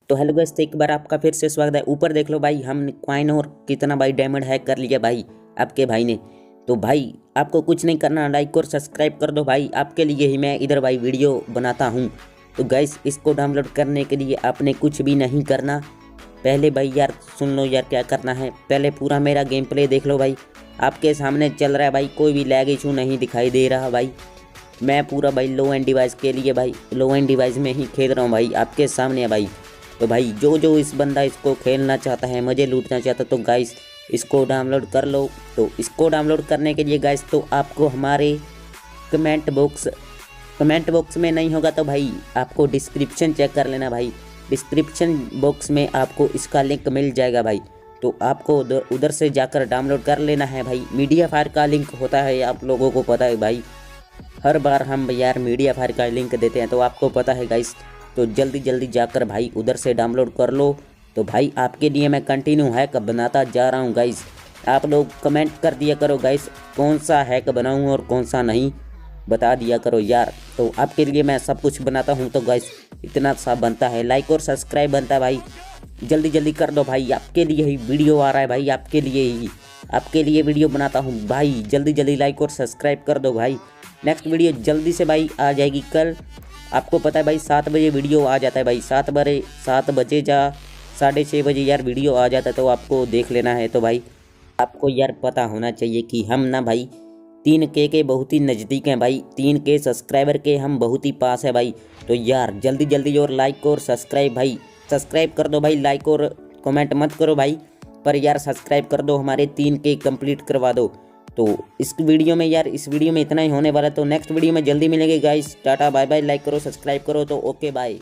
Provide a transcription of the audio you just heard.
तो hello guys, एक बार आपका फिर से स्वागत है। ऊपर देख लो भाई, हम कॉइन और कितना भाई डायमंड हैक कर लिया भाई आपके भाई ने। तो भाई आपको कुछ नहीं करना, लाइक और सब्सक्राइब कर दो भाई, आपके लिए ही मैं इधर भाई वीडियो बनाता हूँ। तो गाइस इसको डाउनलोड करने के लिए आपने कुछ भी नहीं करना। पहले भाई यार सुन लो यार क्या करना है। पहले पूरा मेरा गेम प्ले देख लो भाई, आपके सामने चल रहा है भाई, कोई भी लैग इशू नहीं दिखाई दे रहा भाई। मैं पूरा भाई लो एंड डिवाइस के लिए भाई लो एंड डिवाइस में ही खेल रहा हूँ भाई, आपके सामने है भाई। तो भाई जो इस बंदा इसको खेलना चाहता है, मुझे लूटना चाहता, तो गाइस इसको डाउनलोड कर लो। तो इसको डाउनलोड करने के लिए गाइस तो आपको हमारे कमेंट बॉक्स में नहीं होगा तो भाई आपको डिस्क्रिप्शन चेक कर लेना भाई। डिस्क्रिप्शन बॉक्स में आपको इसका लिंक मिल जाएगा भाई। तो आपको उधर से जाकर डाउनलोड कर लेना है भाई। मीडिया फायर का लिंक होता है, आप लोगों को पता है भाई, हर बार हम यार मीडिया फायर का लिंक देते हैं, तो आपको पता है गाइस। तो जल्दी जाकर भाई उधर से डाउनलोड कर लो। तो भाई आपके लिए मैं कंटिन्यू हैक बनाता जा रहा हूँ गाइस। आप लोग कमेंट कर दिया करो गाइस, कौन सा हैक बनाऊँ और कौन सा नहीं, बता दिया करो यार। तो आपके लिए मैं सब कुछ बनाता हूँ। तो गाइस इतना सा बनता है, लाइक और सब्सक्राइब बनता है भाई। जल्दी कर दो भाई, आपके लिए ही वीडियो आ रहा है भाई, आपके लिए वीडियो बनाता हूँ भाई। जल्दी लाइक और सब्सक्राइब कर दो भाई। नेक्स्ट वीडियो जल्दी से भाई आ जाएगी कल। आपको पता है भाई 7 बजे वीडियो आ जाता है भाई, 7 बजे या 6:30 बजे यार वीडियो आ जाता है, तो आपको देख लेना है। तो भाई आपको यार पता होना चाहिए कि हम ना भाई 3K के बहुत ही नज़दीक हैं भाई, 3K सब्सक्राइबर के हम बहुत ही पास है भाई। तो यार जल्दी और लाइक और सब्सक्राइब भाई, सब्सक्राइब कर दो भाई, लाइक और कमेंट मत करो भाई, पर यार सब्सक्राइब कर दो, हमारे 3K कंप्लीट करवा दो। तो इस वीडियो में इतना ही होने वाला है। तो नेक्स्ट वीडियो में जल्दी मिलेंगे guys. Tata bye bye, like करो सब्सक्राइब करो। तो ओके बाय।